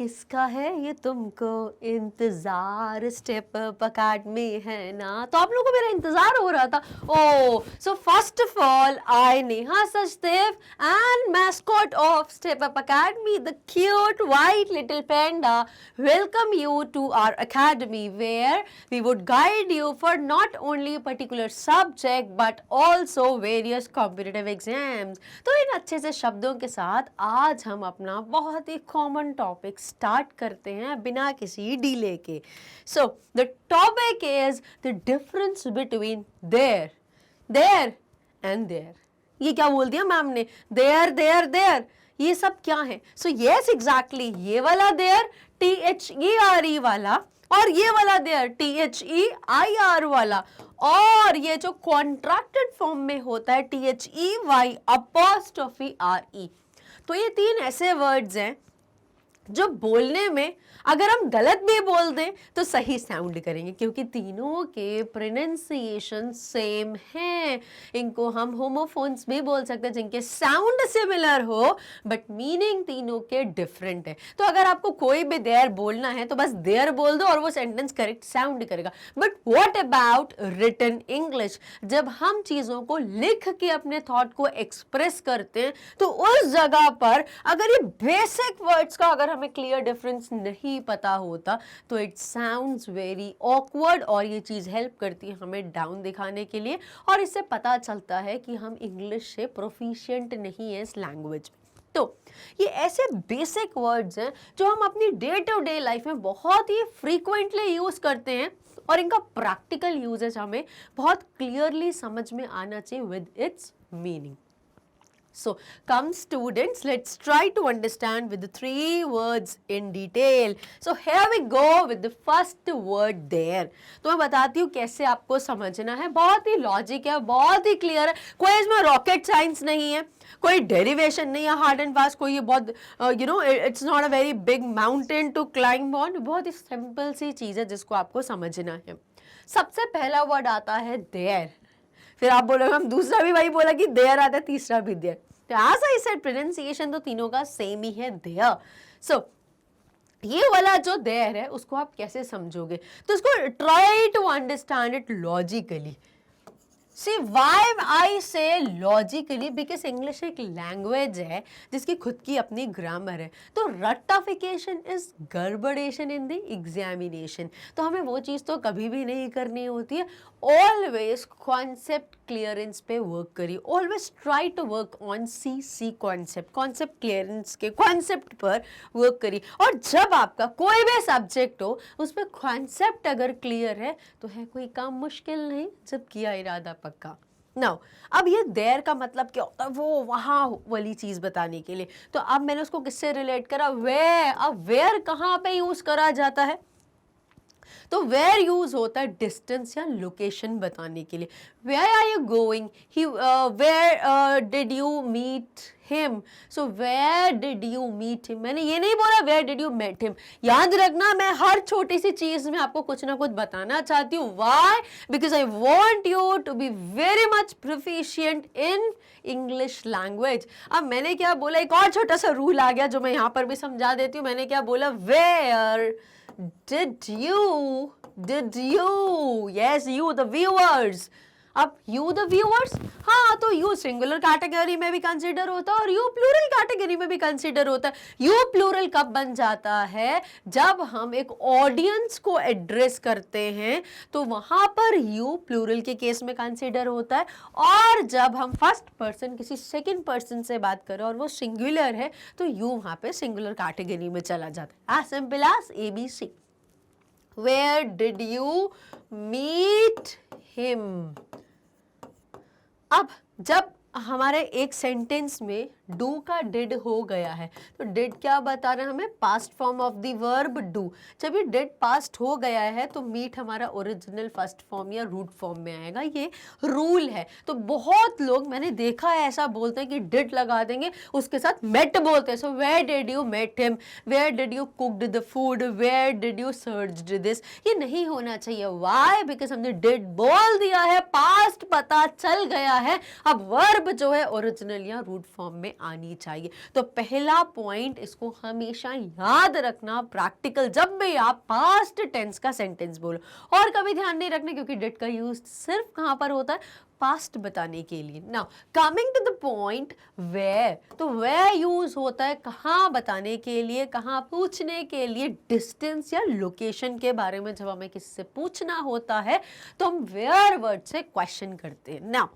किसका है ये तुमको इंतजार, स्टेप अप अकेडमी है ना। तो आप लोगों को मेरा इंतजार हो रहा था। Oh so first of all I Neha Sachdev and mascot of step up academy the cute white little panda welcome you to our academy where we would guide you for not only a particular subject but also various competitive exams। तो इन अच्छे से शब्दों के साथ आज हम अपना बहुत ही कॉमन टॉपिक स्टार्ट करते हैं बिना किसी डीले के। So the topic is the difference between there and their. ये क्या बोल दिया मैम ने, देयर ये सब क्या है? सो यस एग्जैक्टली, ये वाला देयर THERE वाला और ये वाला देयर THEIR वाला, और ये जो कॉन्ट्रैक्टेड फॉर्म में होता है THEY अपॉस्ट्रोफी RE। तो ये तीन ऐसे वर्ड्स हैं जो बोलने में अगर हम गलत भी बोल दें तो सही साउंड करेंगे, क्योंकि तीनों के प्रोनाउंसिएशन सेम हैं। इनको हम होमोफोन्स भी बोल सकते हैं जिनके साउंड सिमिलर हो बट मीनिंग तीनों के डिफरेंट है। तो अगर आपको कोई भी देयर बोलना है तो बस देयर बोल दो और वो सेंटेंस करेक्ट साउंड करेगा। But what about written English? जब हम चीज़ों को लिख के अपने थॉट को एक्सप्रेस करते हैं तो उस जगह पर अगर ये बेसिक वर्ड्स का अगर हमें क्लियर डिफरेंस नहीं पता होता तो इट साउंड्स वेरी ऑकवर्ड, और ये चीज़ हेल्प करती है हमें डाउन दिखाने के लिए, और इससे पता चलता है कि हम इंग्लिश से प्रोफिशिएंट नहीं है इस लैंग्वेज में। तो ये ऐसे बेसिक वर्ड्स हैं जो हम अपनी डे टू डे लाइफ में बहुत ही फ्रीक्वेंटली यूज़ करते हैं और इनका प्रैक्टिकल यूजेज हमें बहुत क्लियरली समझ में आना चाहिए with its meaning. So, come students, let's try to understand with the three words in detail. So, here we go with the first word there. तो मैं बताती हूँ कैसे आपको समझना है। बहुत ही लॉजिक है, बहुत ही क्लियर है, कोई इसमें रॉकेट साइंस नहीं है, कोई डेरिवेशन नहीं है हार्ड एंड फास्ट, कोई ये बहुत it's not a very big mountain to climb on. बहुत ही सिंपल सी चीज़ है जिसको आपको समझना है। सबसे पहला वर्ड आता है देयर। फिर आप बोलोगे हम दूसरा भी वही बोला कि देयर आता है, तीसरा भी देयर। तो एज आई सेड प्रोनाउंसिएशन तो तीनों का सेम ही है, देयर। सो ये वाला जो देयर है उसको आप कैसे समझोगे? तो इसको try to understand it logically. See why I say logically? Because English एक लैंग्वेज है जिसकी खुद की अपनी ग्रामर है। तो रट्टाफिकेशन इज गड़बड़ेशन इन द एग्जामिनेशन। तो हमें वो चीज़ तो कभी भी नहीं करनी होती है। ऑलवेज कॉन्सेप्ट क्लियरेंस पे वर्क करिए। Always try to work on CC concept clearance के कॉन्सेप्ट पर वर्क करिए। और जब आपका कोई भी सब्जेक्ट हो उस पर कॉन्सेप्ट अगर क्लियर है तो है कोई काम मुश्किल नहीं जब किया इरादा पक्का। नाउ अब ये देयर का मतलब क्या होता है? वो वहाँ वाली चीज़ बताने के लिए। तो अब मैंने उसको किससे रिलेट करा? वेयर। अब वेयर कहाँ पे यूज़ करा जाता है? तो वेयर यूज होता है डिस्टेंस या लोकेशन बताने के लिए। Where are you going? Where did you meet him? So where did you meet him? मैंने ये नहीं बोला where did you met him. याद रखना मैं हर छोटी सी चीज में आपको कुछ ना कुछ बताना चाहती हूँ। Why? Because I want you to be very much proficient in English language. अब मैंने क्या बोला, एक और छोटा सा रूल आ गया जो मैं यहाँ पर भी समझा देती हूँ। मैंने क्या बोला? Where did you, yes you the viewers। अब you the viewers, हाँ तो you सिंगुलर कैटेगरी में भी कंसिडर होता है और you प्लूरल कैटेगरी में भी कंसिडर होता है। you प्लूरल कब बन जाता है? जब हम एक ऑडियंस को एड्रेस करते हैं तो वहां पर you प्लूरल के केस में कंसिडर होता है, और जब हम फर्स्ट पर्सन किसी सेकंड पर्सन से बात करें और वो सिंगुलर है तो you वहां पे सिंगुलर कैटेगरी में चला जाता है। As simple as ABC। Where did you meet him? अब जब हमारे एक सेंटेंस में डू का डिड हो गया है तो डिड क्या बता रहे हैं हमें? Past form of the verb do. जब ये डिड पास्ट हो गया है तो मीट हमारा ओरिजिनल फर्स्ट फॉर्म या रूट फॉर्म में आएगा। ये रूल है। तो बहुत लोग मैंने देखा है ऐसा बोलते हैं कि डिड लगा देंगे उसके साथ मेट बोलते हैं। So where did you met him? Where did you cooked the food? Where did you searched this? ये नहीं होना चाहिए। व्हाई? बिकॉज हमने डिड बोल दिया है, पास्ट पता चल गया है, अब वर्ब वर्ब जो है ओरिजिनल या रूट फॉर्म में आनी चाहिए। तो पहला पॉइंट इसको हमेशा याद रखना, प्रैक्टिकल जब भी आप पास्ट टेंस का सेंटेंस बोलो। और कभी ध्यान नहीं रखना क्योंकि डिड का यूज सिर्फ कहां पर होता है, पास्ट बताने के लिए। Now coming to the point where, तो वेयर यूज होता है कहाँ बताने के लिए, कहाँ पूछने के लिए, डिस्टेंस या लोकेशन के बारे में जब हमें किसी से पूछना होता है तो हम वेयर वर्ड से क्वेश्चन करते हैं। नाउ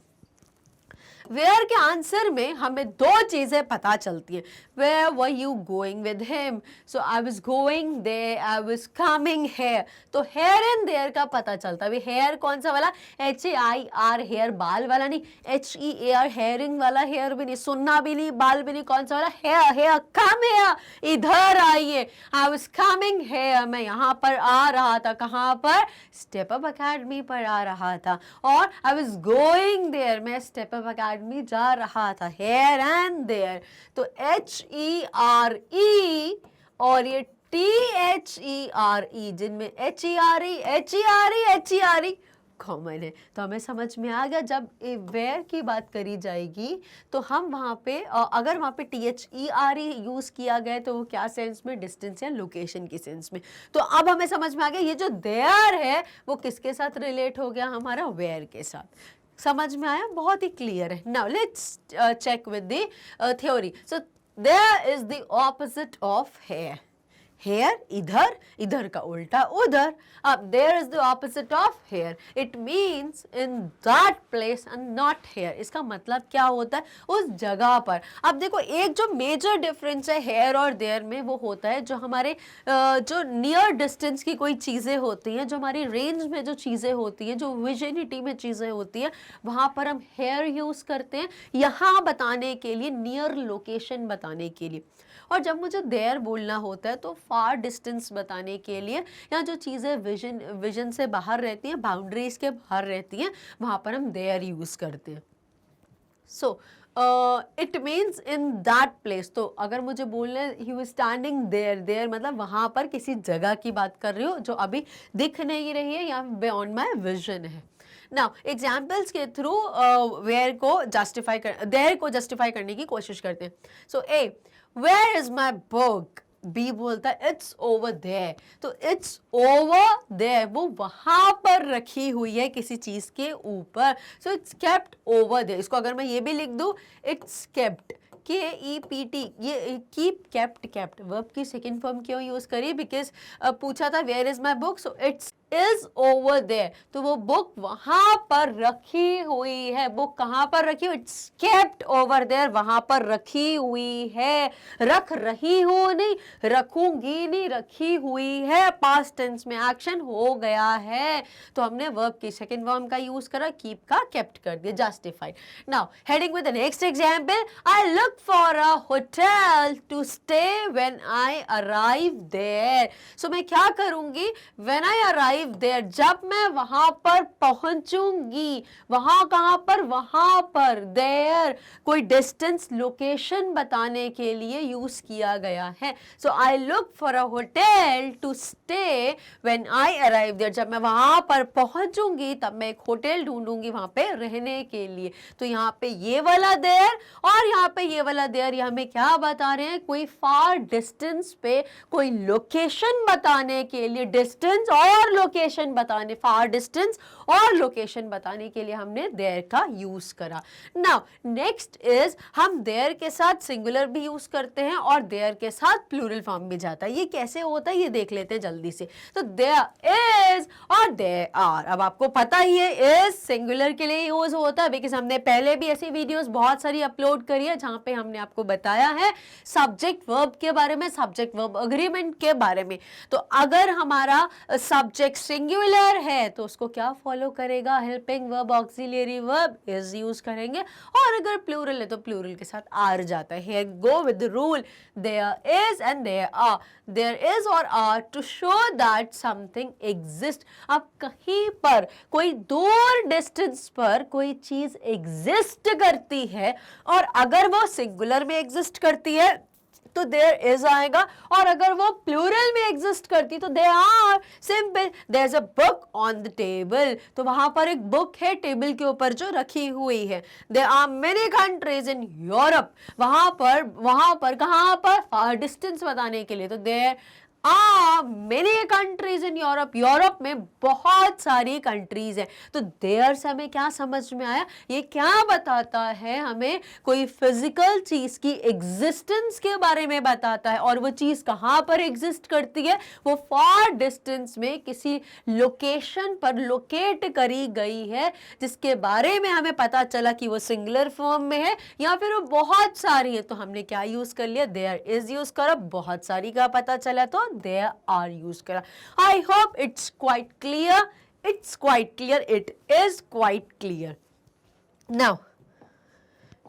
वेयर के आंसर में हमें दो चीजें पता चलती हैं। Where were you going with him, so I was going there, I was coming here. तो हेयर एंड देयर का पता चलता है। हेयर कौन सा वाला, HAIR हेयर, बाल वाला नहीं, HEAR हेयरिंग वाला हेयर भी नहीं, सुनना भी नहीं, बाल भी नहीं, कौन सा वाला, हेयर। हेयर, कम हेयर, इधर आइए। आई वाज कमिंग हेयर, मैं यहाँ पर आ रहा था। कहाँ पर, स्टेप अप अकेडमी पर आ रहा था। और आई वाज गोइंग देयर, मैं स्टेप अप अकेडमी जा रहा था। हेयर एंड देयर, तो HERE और ये THERE, जिनमें HERE कॉमन है। तो हमें समझ में आ गया जब वेयर की बात करी जाएगी तो हम वहाँ पे अगर वहाँ पे THERE यूज किया गया तो वो क्या सेंस में, डिस्टेंस या लोकेशन की सेंस में। तो अब हमें समझ में आ गया ये जो देयर है वो किसके साथ रिलेट हो गया, हमारा वेयर के साथ। समझ में आया, बहुत ही क्लियर है। Now let's check with the theory. So there is the opposite of here. Here इधर, इधर का उल्टा उधर। अब there is the opposite of here, it means in that place and not here. इसका मतलब क्या होता है, उस जगह पर। अब देखो एक जो मेजर डिफरेंस है हेयर और देयर में वो होता है जो हमारे जो नियर डिस्टेंस की कोई चीज़ें होती हैं, जो हमारी रेंज में जो चीज़ें होती हैं, जो विजिनिटी में चीज़ें होती हैं, वहाँ पर हम हेयर यूज़ करते हैं यहाँ बताने के लिए, नियर लोकेशन बताने के लिए। और जब मुझे देयर बोलना होता है तो फार डिस्टेंस बताने के लिए, या जो चीज़ें विजन से बाहर रहती हैं, बाउंड्रीज के बाहर रहती हैं, वहाँ पर हम देयर यूज़ करते हैं। So it means in that place. तो अगर मुझे बोलना है he was standing there, there मतलब वहाँ पर किसी जगह की बात कर रही हो जो अभी दिख नहीं रही है या बियॉन्ड माई विजन है। नाउ एग्जाम्पल्स के थ्रू वेयर को जस्टिफाई कर, देयर को जस्टिफाई करने की कोशिश करते हैं। So A, where is my book, B बोलता है इट्स ओवर देयर। तो इट्स ओवर देयर वो वहां पर रखी हुई है किसी चीज के ऊपर। So it's kept over there. इसको अगर मैं ये भी लिख दूं, इट्स केप्ट, KEPT, ये कीप, केप्ट, केप्ट वर्ब की सेकेंड फॉर्म क्यों यूज करी, बिकॉज पूछा था where is my book, so it's is over there. तो वो बुक वहां पर रखी हुई है। बुक कहां पर रखी हुई, इट्स केप्ट ओवर देयर, वहां पर रखी हुई है। रख रही हूं नहीं, रखूंगी नहीं, रखी हुई है। पास्ट टेंस में एक्शन हो गया है तो हमने वर्ब की सेकेंड फॉर्म का यूज करा, कीप का केप्ट कर दिया, justified. Now heading with the next example, I look for a hotel to stay when I arrive there. So मैं क्या करूंगी, व्हेन आई अराइव देयर, जब मैं वहां पर पहुंचूंगी। वहां कहां पर, वहां पर, देयर कोई डिस्टेंस, लोकेशन बताने के लिए यूज किया गया है। So I look for a hotel to stay when I arrive there, जब मैं वहां पर पहुंचूंगी तब मैं एक होटल ढूंढूंगी वहां पे रहने के लिए। तो यहाँ पे ये वाला देयर और यहाँ पे ये वाला देयर, ये हमें क्या बता रहे हैं, कोई फार डिस्टेंस पे कोई लोकेशन बताने के लिए, डिस्टेंस और लोकेशन बताने, फार डिस्टेंस और लोकेशन बताने के लिए हमने देयर का यूज करा। नाउ नेक्स्ट इज, हम देयर के साथ सिंगुलर भी यूज करते हैं और देयर के साथ प्लूरल फॉर्म भी जाता है। ये कैसे होता है ये देख लेते हैं जल्दी से। तो देयर इज और देयर आर, अब आपको पता ही है इज सिंगुलर के लिए यूज होता है, बिकॉज हमने पहले भी ऐसी वीडियोस बहुत सारी अपलोड करी है जहां पे हमने आपको बताया है सब्जेक्ट वर्ब के बारे में, सब्जेक्ट वर्ब अग्रीमेंट के बारे में। तो अगर हमारा सब्जेक्ट सिंगुलर है तो उसको क्या फॉलो करेगा, helping verb, auxiliary verb is use करेंगे। और अगर प्लूरल है तो प्लूरल के साथ आर जाता है। Here go with the rule, there is and there are, there is और are to show that something exist. अब कहीं पर कोई दूर डिस्टेंस पर कोई चीज एग्जिस्ट करती है और अगर वो सिंगुलर में एग्जिस्ट करती है तो देयर इज आएगा, और अगर वो प्लूरल में एग्जिस्ट करती तो they are, simple, there is a book on the table, तो वहां पर एक बुक है टेबल के ऊपर जो रखी हुई है। There are many countries in Europe, वहां पर कहां पर डिस्टेंस बताने के लिए, तो there many countries in Europe, Europe में बहुत सारी कंट्रीज है। तो देयर से हमें क्या समझ में आया, ये क्या बताता है, हमें कोई फिजिकल चीज की एग्जिस्टेंस के बारे में बताता है, और वो चीज कहां पर एग्जिस्ट करती है, वो फार डिस्टेंस में किसी लोकेशन पर लोकेट करी गई है, जिसके बारे में हमें पता चला कि वो सिंगुलर फॉर्म में है या फिर वो बहुत सारी है। तो हमने क्या यूज कर लिया, देयर इज यूज करा, बहुत सारी का पता चला तो there are use करा। I hope it's quite clear. It's quite clear. It is quite clear. Now,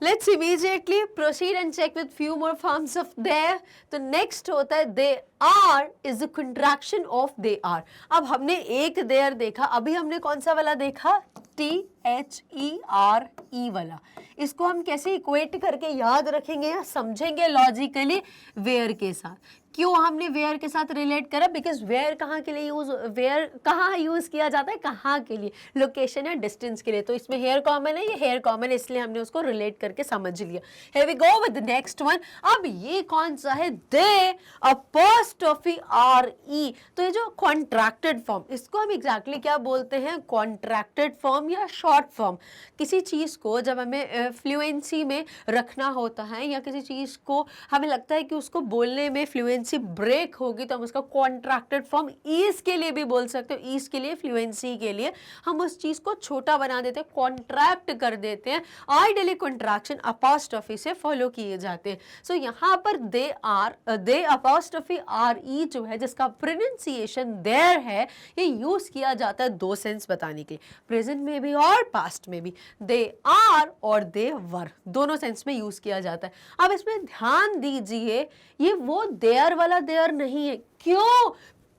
let's immediately proceed and check with few more forms of there. तो next होता है they are is a contraction of they are. अब हमने एक there देखा, अभी हमने कौन सा वाला देखा, THERE वाला। इसको हम कैसे इक्वेट करके याद रखेंगे या समझेंगे लॉजिकली, वेयर के साथ। क्यों हमने वेयर के साथ रिलेट करा, बिकॉज वेयर कहाँ के लिए यूज, वेयर कहाँ यूज किया जाता है, कहाँ के लिए, लोकेशन या डिस्टेंस के लिए। तो इसमें हेयर कॉमन है, ये हेयर कॉमन है, इसलिए हमने उसको रिलेट करके समझ लिया। Here we go with the next one। अब ये कौन सा है, दे अपॉस्ट्रोफी RE। तो ये जो कॉन्ट्रैक्टेड फॉर्म, इसको हम एग्जैक्टली क्या बोलते हैं, कॉन्ट्रैक्टेड फॉर्म या शॉर्ट फॉर्म। किसी चीज को जब हमें फ्लुएंसी में रखना होता है, या किसी चीज को हमें लगता है कि उसको बोलने में फ्लुएंसी ब्रेक होगी, तो हम उसका कॉन्ट्रैक्टेड फॉर्म ईज के लिए भी बोल सकते हो, ईज के लिए, फ्लुएंसी के लिए हम उस चीज को छोटा बना देते हैं, कॉन्ट्रैक्ट कर देते हैं। आइडियली कॉन्ट्रैक्शन अपॉस्ट्रोफी से फॉलो किए जाते हैं। सो यहाँ पर दे अपॉस्ट्रोफी RE जो है, जिसका प्रोनाउंसिएशन देयर है, ये यूज किया जाता है दो सेंस बताने के लिए, प्रेजेंट में भी और पास्ट में भी। दे आर और दे वर दोनों सेंस में यूज किया जाता है। अब इसमें ध्यान दीजिए, ये वो देयर वाला देयर नहीं है। क्यों?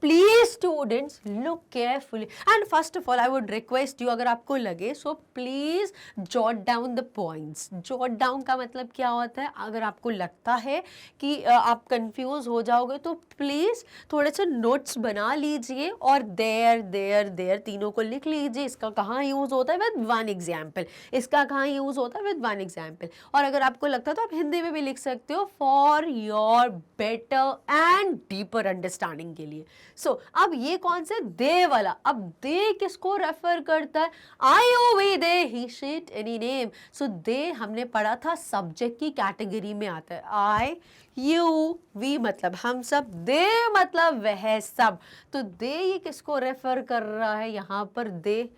Please students look carefully and first of all I would request you, अगर आपको लगे so please jot down the points. Jot down का मतलब क्या होता है, अगर आपको लगता है कि आप कंफ्यूज हो जाओगे तो प्लीज थोड़े से नोट्स बना लीजिए और देयर देयर देयर तीनों को लिख लीजिए। इसका कहाँ यूज होता है विद वन एग्जाम्पल, इसका कहाँ यूज होता है विद वन एग्जाम्पल। और अगर आपको लगता है तो आप हिंदी में भी लिख सकते हो, for your better and deeper understanding के लिए। सो अब ये कौन से, दे वाला। अब दे किसको रेफर करता है, आई ओ वी दे ही शीट एनी नेम। सो दे हमने पढ़ा था सब्जेक्ट की कैटेगरी में आता है, आई यू वी मतलब हम सब, दे मतलब वह सब। तो दे ये किसको रेफर कर रहा है, यहाँ पर दे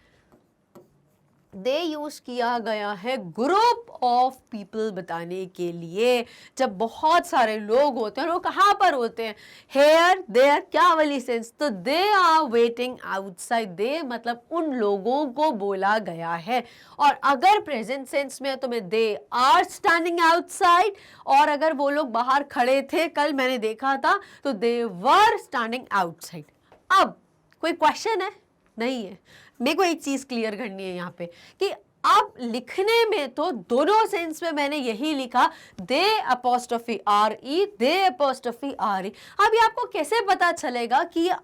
यूज किया गया है ग्रुप ऑफ पीपल बताने के लिए। जब बहुत सारे लोग होते हैं, वो कहाँ पर होते हैं, हेयर देयर, क्या वाली सेंस, तो दे आर वेटिंग आउटसाइड। दे मतलब उन लोगों को बोला गया है। और अगर प्रेजेंट सेंस में है तो मैं दे आर स्टैंडिंग आउटसाइड, और अगर वो लोग बाहर खड़े थे, कल मैंने देखा था, तो दे वर स्टैंडिंग आउटसाइड। अब कोई क्वेश्चन है, नहीं है। मेरे को एक चीज क्लियर करनी है यहाँ पे कि अब लिखने में तो दोनों सेंस में मैंने यही लिखा, दे अपॉस्ट्रोफी RE, दे अपॉस्ट्रोफी RE। अब ये आपको कैसे पता चलेगा कि ये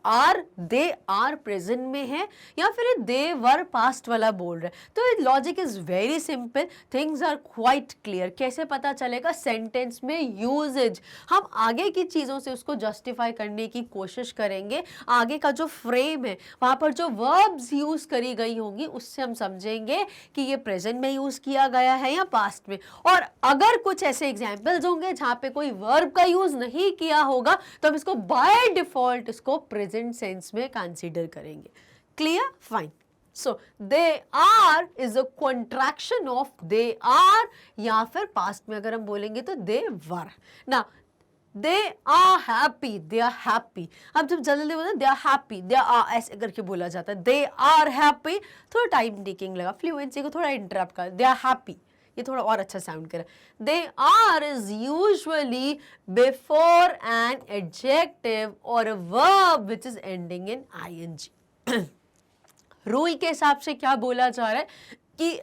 दे आर प्रेजेंट में है या फिर दे वर पास्ट वाला बोल रहा है। तो logic is very simple, things are quite clear. कैसे पता चलेगा, सेंटेंस में यूजेज। हम आगे की चीजों से उसको जस्टिफाई करने की कोशिश करेंगे। आगे का जो फ्रेम है, वहां पर जो वर्ब्स यूज करी गई होंगी, उससे हम समझेंगे कि ये प्रेजेंट में यूज किया गया है या पास्ट में। और अगर कुछ ऐसे एग्जांपल्स होंगे जहां पे कोई वर्ब का यूज नहीं किया होगा, तो हम इसको बाय डिफॉल्ट इसको प्रेजेंट सेंस में कंसीडर करेंगे। Clear? Fine. So they are is a contraction of they are, या फिर पास्ट में अगर हम बोलेंगे तो दे वर ना। They are happy, they are happy. अब जब जल्दी बोलते हैं they are happy, they are ऐसे करके बोला जाता है, दे आर हैप्पी। थोड़ा टाइम टेकिंग लगा, फ्लुएंसी को थोड़ा इंटरप्ट कर, दे आर हैप्पी, ये थोड़ा और अच्छा साउंड करा। They are is usually before an adjective और a verb which is ending in ING। Rule के हिसाब से क्या बोला जा रहा है कि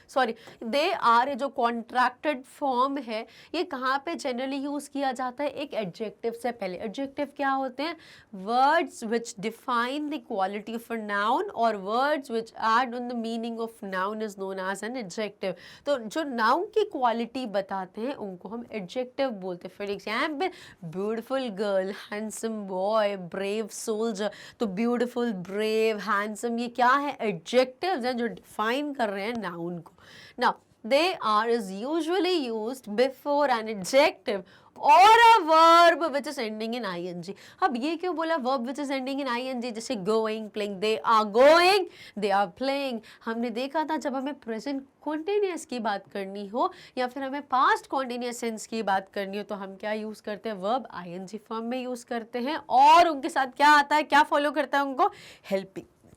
सॉरी, दे आर जो कॉन्ट्रैक्टेड फॉर्म है ये कहाँ पे जनरली यूज किया जाता है? एक एडजेक्टिव से पहले। एडजेक्टिव क्या होते हैं? Words which define the quality of a noun और words which add on the meaning of noun is known as an adjective. तो जो नाउन की क्वालिटी बताते हैं उनको हम एडजेक्टिव बोलते हैं। For example, beautiful girl, handsome boy, brave soldier. तो ब्यूटिफुल, ब्रेव, हैंडसम ये क्या है? एडजेक्टिव्स हैं जो डिफाइन कर रहे हैं नाउन को। Now they are is usually used before an adjective or a verb which is ending in ing। अब ये क्यों बोला verb which is ending in ing? जैसे going, playing, they are going, they are playing। हमने देखा था जब हमें present continuous की बात करनी हो या फिर हमें past continuous tense की बात करनी हो तो हम क्या यूज करते हैं? verb ing फॉर्म में यूज करते हैं और उनके साथ क्या आता है, क्या फॉलो करता है उनको?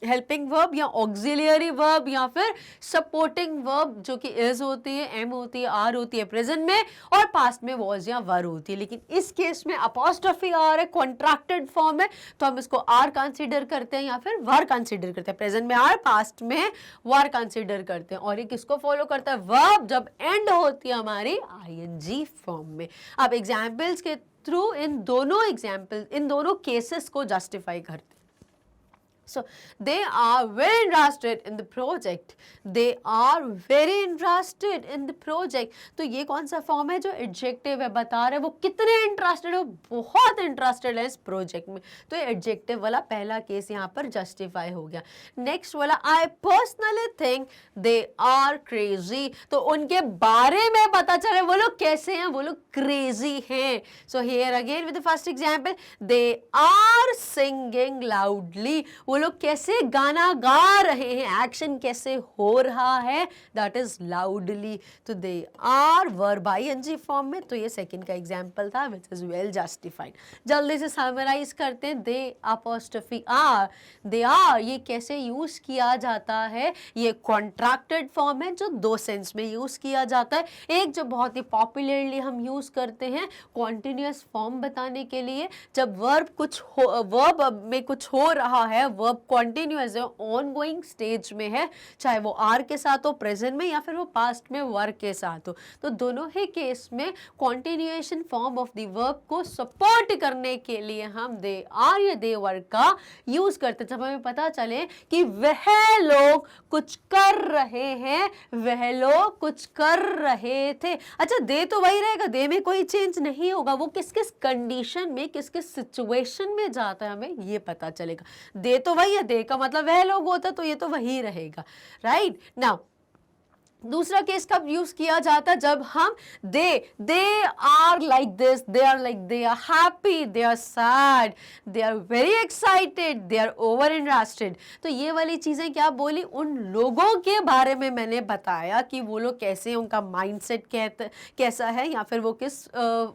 हेल्पिंग वर्ब या ऑक्सिलियरी वर्ब या फिर सपोर्टिंग वर्ब जो कि इज होती है, एम होती है, आर होती है प्रेजेंट में और पास्ट में वॉज या वर होती है। लेकिन इस केस में अपॉस्ट्रोफी आर है, कॉन्ट्रैक्टेड फॉर्म है, तो हम इसको आर कंसीडर करते हैं या फिर वर कंसीडर करते हैं। प्रेजेंट में आर, पास्ट में वर कंसीडर करते हैं। और ये किसको फॉलो करता है? वर्ब जब एंड होती है हमारी आईएनजी फॉर्म में। अब एग्जाम्पल्स के थ्रू इन दोनों केसेस को जस्टिफाई करते हैं। So they are very interested in the project. They are very interested in the project. तो ये कौन सा फॉर्म है जो एडजेक्टिव है? बता रहे वो कितने इंटरेस्टेड है, बहुत इंटरेस्टेड है इस प्रोजेक्ट में। तो ये एडजेक्टिव वाला पहला केस यहाँ पर जस्टिफाई हो गया। नेक्स्ट वाला, I personally think they are crazy. तो उनके बारे में पता चले वो लोग कैसे हैं, वो लोग क्रेजी हैं। So here again with the first example, they are singing loudly. वो लोग कैसे गाना गा रहे हैं, एक्शन कैसे हो रहा है, दैट इज लाउडली। तो they are verb ING form में। तो ये सेकंड का एग्जांपल था विच इज वेल जस्टिफाइड। जल्दी से समराइज करते हैं। दे अपॉस्ट्रोफी आर, दे आर ये कैसे यूज किया जाता है? ये कॉन्ट्रैक्टेड फॉर्म है जो दो सेंस में यूज किया जाता है। एक जो बहुत ही पॉपुलरली हम यूज करते हैं कॉन्टिन्यूअस फॉर्म बताने के लिए, जब वर्ब में कुछ हो रहा है, वर्ब कॉन्टिन्यूअस है, ऑनगोइंग स्टेज में है, चाहे वो आर के साथ हो प्रेजेंट में या फिर वो पास्ट में वर के साथ हो। तो दोनों ही केस में continuation form of the verb को सपोर्ट करने के लिए हम दे आर या दे वर का यूज करते। जब हमें पता चले कि वह लोग कुछ कर रहे हैं, वह लोग कुछ कर रहे थे। अच्छा, दे तो वही रहेगा, दे में कोई चेंज नहीं होगा। वो किस किस कंडीशन में, किस किस सिचुएशन में जाता है हमें ये पता चलेगा। दे तो वही है, दे का मतलब वह लोग होता तो ये तो वही रहेगा। राइट नाउ दूसरा केस कब यूज किया जाता? जब हम they are like this, they are like, they are happy, they are sad, they are very excited, they are over interested. तो ये वाली चीजें क्या बोली? उन लोगों के बारे में मैंने बताया कि वो लोग कैसे, उनका माइंडसेट कैसा है या फिर वो किस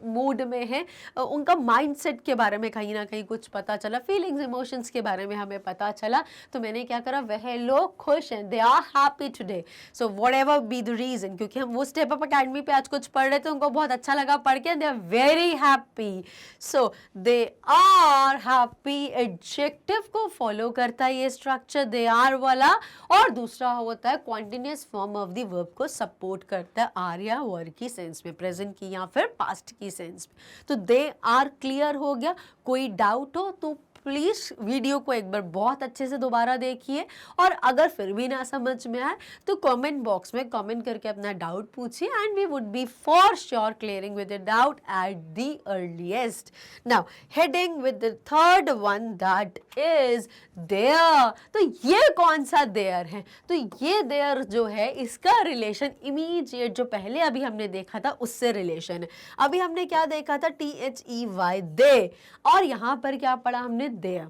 मूड में है, उनका माइंडसेट के बारे में कहीं ना कहीं कुछ पता चला, फीलिंग्स इमोशंस के बारे में हमें पता चला। तो मैंने क्या करा? वह लोग खुश हैं, they are happy today. So whatever be the reason, क्योंकि हम वो स्टेप अप एकेडमी पे आज कुछ पढ़ रहे थे, उनको बहुत अच्छा लगा पढ़ के, they are very happy. So they are happy adjective को फॉलो करता है ये स्ट्रक्चर दे आर वाला, और दूसरा होता है continuous form of the verb को सपोर्ट करता है आर या वर की सेंस में, प्रेजेंट की या फिर पास्ट की सेंस में। तो दे आर क्लियर हो गया। कोई डाउट हो तो प्लीज़ वीडियो को एक बार बहुत अच्छे से दोबारा देखिए, और अगर फिर भी ना समझ में आए तो कमेंट बॉक्स में कमेंट करके अपना डाउट पूछिए, and we would be for sure clearing with the doubt at the earliest. Now heading with the third one, that is there. तो ये कौन सा देयर है? तो ये देयर जो है इसका रिलेशन इमीडिएट, जो पहले अभी हमने देखा था उससे रिलेशन है। अभी हमने क्या देखा था? THEY दे, और यहाँ पर क्या पढ़ा हमने? देयर।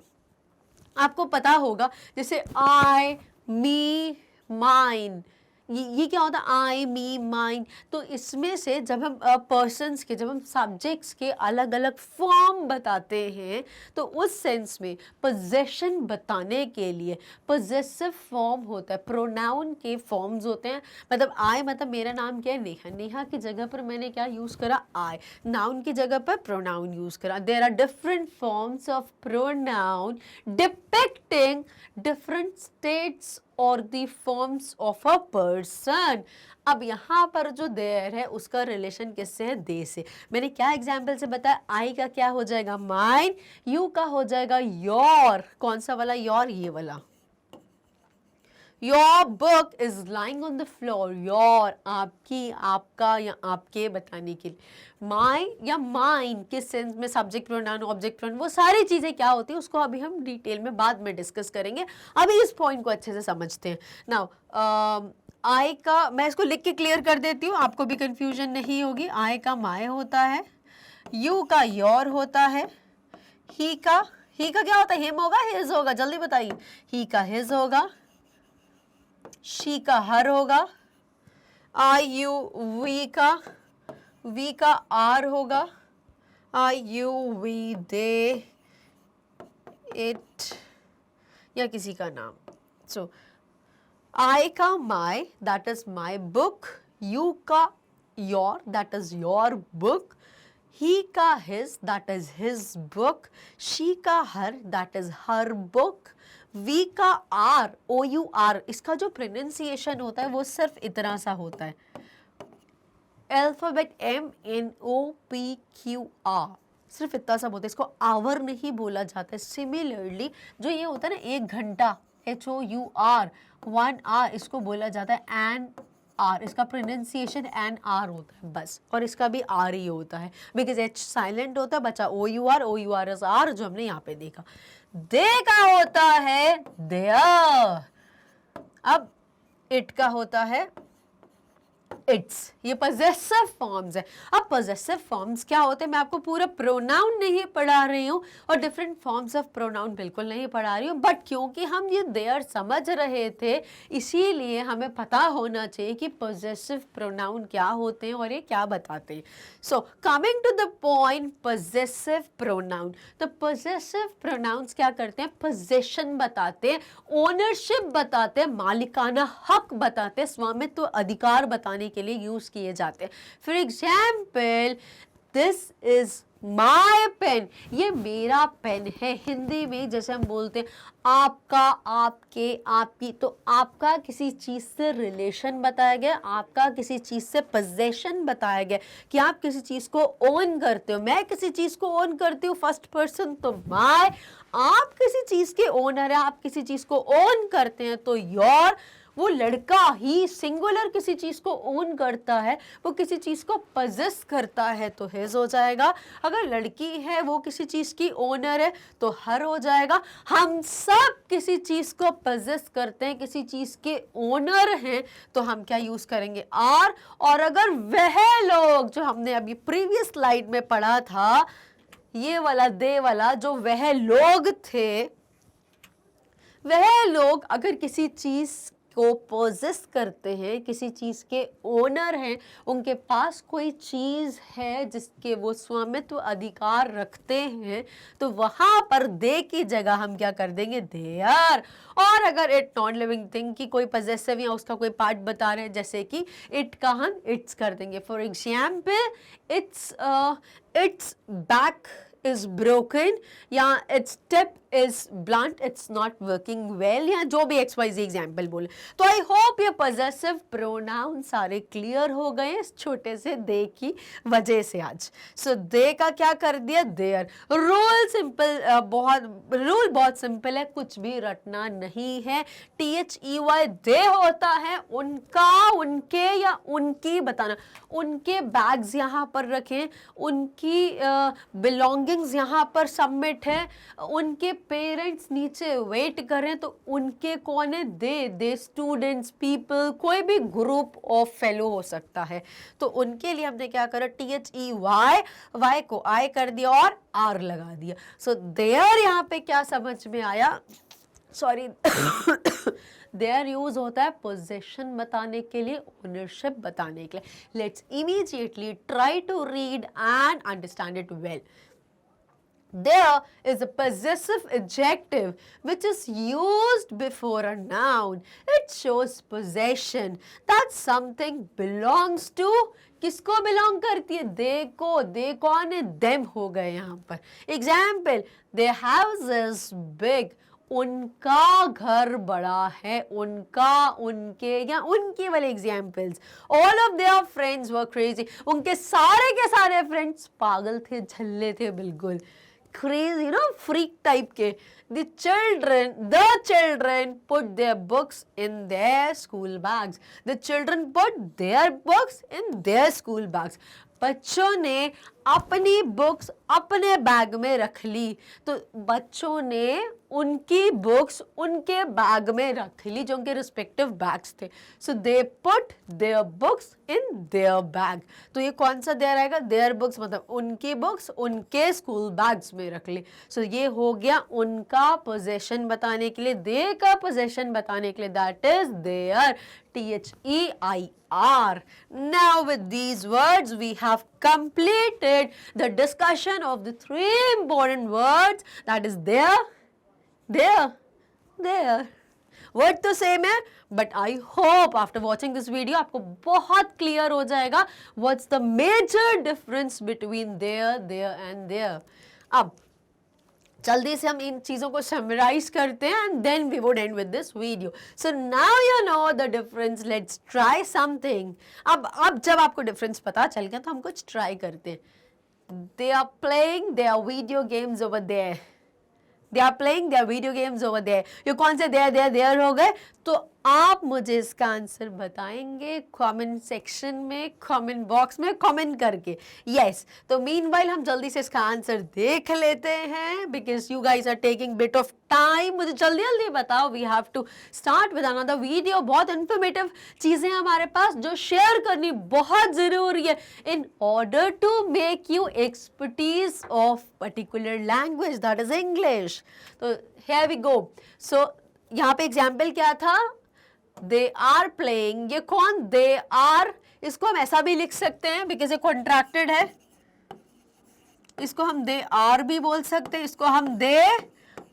आपको पता होगा जैसे आई, मी, माइन, ये क्या होता है? आई, मी, माइन। तो इसमें से जब हम पर्सन्स के, जब हम सब्जेक्ट्स के अलग अलग फॉर्म बताते हैं तो उस सेंस में पोजेशन बताने के लिए पोजेसिव फॉर्म होता है, प्रोनाउन के फॉर्म्स होते हैं। मतलब आई मतलब मेरा नाम क्या है? नेहा। नेहा की जगह पर मैंने क्या यूज़ करा? आई। नाउन की जगह पर प्रोनाउन यूज़ करा। There are different forms of pronoun depicting different states और the forms of a person. अब यहाँ पर जो देयर है उसका रिलेशन किससे है? दे से। मैंने क्या एग्जाम्पल से बताया? आई का क्या हो जाएगा? माइन। यू का हो जाएगा योर। कौन सा वाला योर? ये वाला। Your book is lying on the floor. Your आपकी, आपका या आपके बताने के लिए। माई या माइन किस सेंस में? सब्जेक्ट प्रोनाउन, ऑब्जेक्ट प्रोनाउन, वो सारी चीजें क्या होती है उसको अभी हम डिटेल में बाद में डिस्कस करेंगे। अभी इस पॉइंट को अच्छे से समझते हैं। नाउ आई का मैं इसको लिख के क्लियर कर देती हूँ, आपको भी कंफ्यूजन नहीं होगी। आई का माय होता है, यू का योर होता है, ही का क्या होता है? हिम होगा, हिज होगा? जल्दी बताइए। ही का हिज होगा, शी का हर होगा, आई यू वी का आर होगा, I you we they it या किसी का नाम। सो आई का my, that is my book, you का your, that is your book, he का his, that is his book, she का her, that is her book, we का our, O U R, इसका जो प्रोनाउंसिएशन होता है वो सिर्फ इतना सा होता है, alphabet M N O P Q R, सिर्फ इतना सा बोलते हैं, इसको आवर नहीं बोला जाता है। सिमिलरली जो ये होता है ना 1 घंटा, H O U R, 1 hour, इसको बोला जाता है एन आर, इसका प्रोनाउंसिएशन एन आर होता है बस, और इसका भी आर ही होता है बिकॉज एच साइलेंट होता है, बचा ओ यू आर इज आर, जो हमने यहाँ पे देखा। दे का होता है देयर, अब इट का होता है इट्स। ये पजेसिव फॉर्म्स है। अब पजेसिव फॉर्म्स क्या होते हैं? मैं आपको पूरा प्रोनाउन नहीं पढ़ा रही हूँ और डिफरेंट फॉर्म्स ऑफ प्रोनाउन बिल्कुल नहीं पढ़ा रही हूँ, बट क्योंकि हम ये देयर समझ रहे थे इसीलिए हमें पता होना चाहिए कि पजेसिव प्रोनाउन क्या होते हैं और ये क्या बताते हैं। So coming to the point, possessive pronoun. तो पजेसिव प्रोनाउंस क्या करते हैं? पोजेशन बताते हैं, ओनरशिप बताते हैं, मालिकाना हक बताते हैं, स्वामित्व अधिकार बताने के लिए यूज किए जाते हैं। For example, this is my pen, ये मेरा पेन है। हिंदी में जैसे हम बोलते हैं आपका, आपके, आपकी, तो आपका किसी चीज से रिलेशन बताया गया, आपका किसी चीज से पोजेशन बताया गया कि आप किसी चीज को ओन करते हो। मैं किसी चीज को ओन करती हूँ फर्स्ट पर्सन, तो माय। आप किसी चीज के ओनर है, आप किसी चीज को ओन करते हैं तो योर। वो लड़का ही सिंगुलर किसी चीज को ओन करता है, वो किसी चीज को पजेस करता है तो हिज हो जाएगा। अगर लड़की है वो किसी चीज की ओनर है तो हर हो जाएगा। हम सब किसी चीज को पजेस करते हैं, किसी चीज के ओनर हैं तो हम क्या यूज करेंगे? आर। और अगर वह लोग जो हमने अभी प्रीवियस स्लाइड में पढ़ा था, ये वाला दे वाला, जो वह लोग थे, वह लोग अगर किसी चीज को पोजेस करते हैं, किसी चीज के ओनर हैं, उनके पास कोई चीज है जिसके वो स्वामित्व अधिकार रखते हैं, तो वहां पर दे की जगह हम क्या कर देंगे? देयर। और अगर इट नॉन लिविंग थिंग की कोई पजेसिव या उसका कोई पार्ट बता रहे हैं, जैसे कि इट का हम इट्स कर देंगे। For example, it's back is broken या its tip is blunt, it's not working well, या जो भी XYZ एग्जाम्पल बोले। तो आई होप ये पजेसिव प्रोनाउन सारे क्लियर हो गए इस छोटे से दे की वजह से आज। सो दे का क्या कर दिया? देयर। रूल सिंपल, रूल बहुत सिंपल है, कुछ भी रटना नहीं है। THEY दे होता है उनका, उनके या उनकी बताना। उनके बैग्स यहाँ पर रखें, उनकी बिलोंगिंग्स यहाँ पर सबमिट है, उनके पेरेंट्स नीचे वेट करें तो उनके कौन है? दे स्टूडेंट्स, पीपल, कोई भी ग्रुप ऑफ फेलो हो सकता है। तो उनके लिए हमने क्या करा? THEY, वाई को आई कर दिया और आर लगा दिया। सो देयर यहाँ पे क्या समझ में आया? सॉरी, देयर यूज होता है पोजेशन बताने के लिए, ओनरशिप बताने के लिए। Let's immediately try to read and understand it well. There is a possessive adjective which is used before a noun. It shows possession, that something belongs to, किसको belong करती है? दे को। दे कौन है? देम हो गए यहाँ पर। Example, their house is big, उनका घर बड़ा है, उनका, उनके या उनके वाले examples. All of their friends were crazy, उनके सारे के सारे फ्रेंड्स पागल थे, झल्ले थे, बिल्कुल crazy, freak type के। The children put their books in their school bags. The children put their books in their school bags. बच्चों ने अपनी बुक्स अपने बैग में रख ली, तो बच्चों ने उनकी बुक्स उनके बैग में रख ली जो उनके रिस्पेक्टिव बैग्स थे। So they put their books in their bag. तो ये कौन सा देयर आएगा? देयर बुक्स मतलब उनकी बुक्स उनके स्कूल बैग्स में रख ली। सो ये हो गया उनका पोजेशन बताने के लिए, दे का पोजेशन बताने के लिए, that is their, THEIR. Now with these words we have completed the discussion of the three important words, that is there, word तो same है, but I hope after watching this video आपको बहुत clear हो जाएगा what's the major difference between there and there. अब जल्दी से हम इन चीज़ों को समराइज करते हैं and then we would end with this video. So now you know the difference, let's try something. अब जब आपको डिफरेंस पता चल गया तो हम कुछ ट्राई करते हैं। They are playing their video games over there, they are playing their video games over there. ये कौन से देयर हो गए? तो आप मुझे इसका आंसर बताएंगे कमेंट सेक्शन में, कमेंट बॉक्स में कमेंट करके। यस, तो मीनवाइल हम जल्दी से इसका आंसर देख लेते हैं because you guys are taking bit of time. मुझे जल्दी जल्दी बताओ, we have to start with another video. बहुत इन्फॉर्मेटिव चीज़ें हमारे पास जो शेयर करनी बहुत ज़रूरी है in order to make you expertise of particular language, that is English. तो हियर वी गो। सो यहाँ पे एग्जाम्पल क्या था? दे आर प्लेइंग, ये कौन? दे आर, इसको हम ऐसा भी लिख सकते हैं बिकॉज ये कॉन्ट्रैक्टेड है, इसको हम दे आर भी बोल सकते हैं, इसको हम दे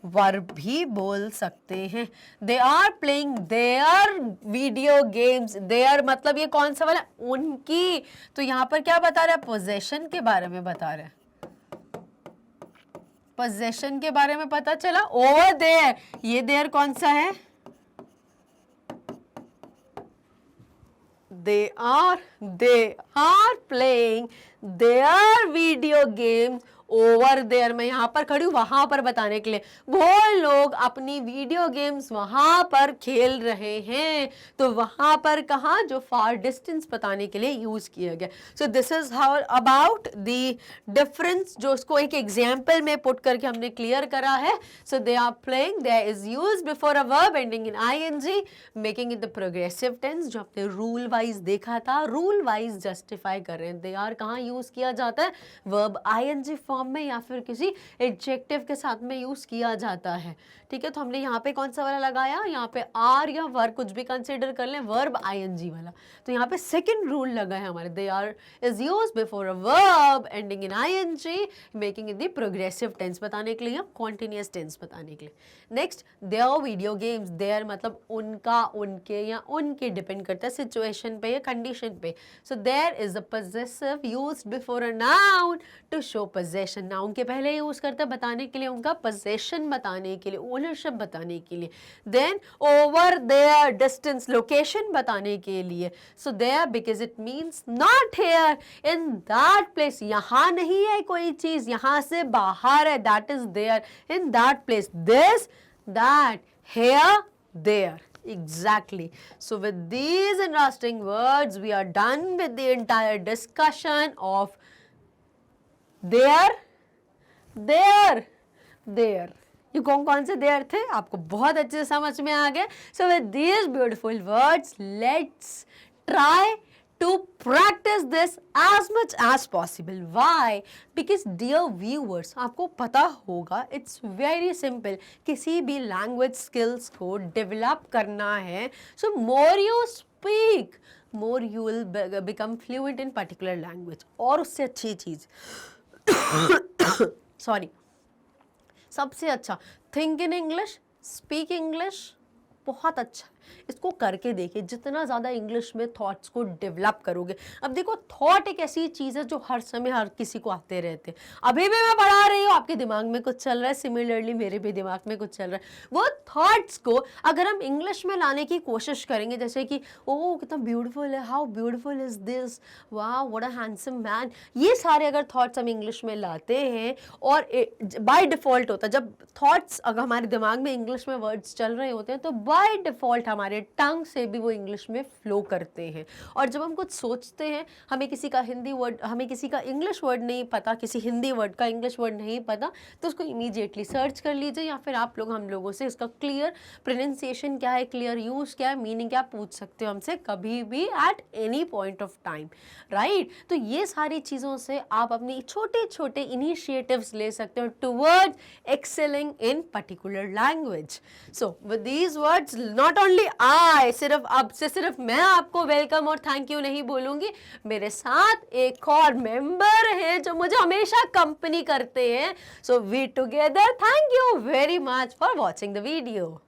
वर्ब भी बोल सकते हैं। They are playing their video games, their मतलब ये कौन सा वाला? उनकी। तो यहाँ पर क्या बता रहा है? पोजेशन के बारे में बता रहा है, पोजेशन के बारे में पता चला। ओवर देयर, ये देयर कौन सा है? They are playing their video games over there. मैं यहाँ पर खड़ी हूँ वहां पर बताने के लिए, वो लोग अपनी वीडियो गेम्स वहां पर खेल रहे हैं। तो वहां पर कहाँ? जो फार डिस्टेंस बताने के लिए यूज किया गया। So this is how about the difference, जो उसको एक एग्जाम्पल में पुट करके हमने क्लियर करा है। So they are playing, there is use before a verb ending in ING, making it the progressive tense, जो आपने रूल वाइज देखा था, रूल वाइज जस्टिफाई कर रहे हैं। दे आर कहाँ यूज किया जाता है? वर्ब ING फॉर्म में या फिर किसी एडजेक्टिव के साथ में यूज किया जाता है। ठीक है, तो हमने यहाँ पे कौन सा वाला लगाया? यहाँ पे आर या वर्ब कुछ भी कंसीडर कर लें, वर्ब ING वाला। तो यहाँ पे सेकंड रूल लगा है हमारे, they are is used before a verb ending in ING, making it the progressive tense बताने के लिए या कॉन्टिन्यूअस टेंस बताने के लिए। Next, their video games, their मतलब उनका, उनके या उनके, डिपेंड करता है सिचुएशन पे या कंडीशन पे। So there is a possessive used before a noun to show possession. Noun के पहले यूज करता है बताने के लिए, उनका पोजेशन बताने के लिए, ओनरशिप बताने के लिए। Then over there, distance, location बताने के लिए। So there because it means not here, in that place, यहाँ नहीं है कोई चीज, यहाँ से बाहर है, that is there, in that place, this, that, here, there. Exactly. So with these interesting words, we are done with the entire discussion of there. ये कौन से देयर थे आपको बहुत अच्छे से समझ में आ गए। So with these beautiful words, let's try to practice this as much as possible. Why? Because dear viewers, आपको पता होगा it's very simple, किसी भी language skills को develop करना है, so more you speak, more you will become fluent in particular language. और उससे अच्छी चीज सॉरी, सबसे अच्छा, think in English, speak English, बहुत अच्छा। इसको करके देखिए, जितना ज़्यादा इंग्लिश में थॉट्स को डेवलप करोगे। अब देखो, थॉट एक ऐसी चीज़ है जो हर समय हर किसी को आते रहते हैं। अभी भी मैं पढ़ा रही हूँ, आपके दिमाग में कुछ चल रहा है, सिमिलरली मेरे भी दिमाग में कुछ चल रहा है। वो थॉट्स को अगर हम इंग्लिश में लाने की कोशिश करेंगे, जैसे कि ओह कितना ब्यूटीफुल है, हाउ ब्यूटीफुल इज दिस, वाह व्हाट अ हैंडसम मैन, ये सारे अगर थॉट्स हम इंग्लिश में लाते हैं, और बाय डिफ़ॉल्ट होता है जब थॉट्स अगर हमारे दिमाग में इंग्लिश में वर्ड्स चल रहे होते हैं तो बाय डिफ़ॉल्ट हमारे टंग से भी वो इंग्लिश में फ्लो करते हैं। और जब हम कुछ सोचते हैं, हमें किसी का हिंदी वर्ड, हमें किसी का इंग्लिश वर्ड नहीं पता, किसी हिंदी वर्ड का इंग्लिश वर्ड नहीं पता, तो उसको इमीडिएटली सर्च कर लीजिए, या फिर आप लोग हम लोगों से इसका क्लियर प्रोनाउंसिएशन क्या है, क्लियर यूज़ क्या है, मीनिंग क्या, पूछ सकते हो हमसे कभी भी at any point of time, right. तो ये सारी चीज़ों से आप अपनी छोटे छोटे इनिशिएटिव्स ले सकते हो towards excelling in particular language. So with these words, not only I, सिर्फ अब से सिर्फ मैं आपको वेलकम और थैंक यू नहीं बोलूँगी, मेरे साथ एक और मेंबर है जो मुझे हमेशा कंपनी करते हैं। So we together, thank you very much for watching the video.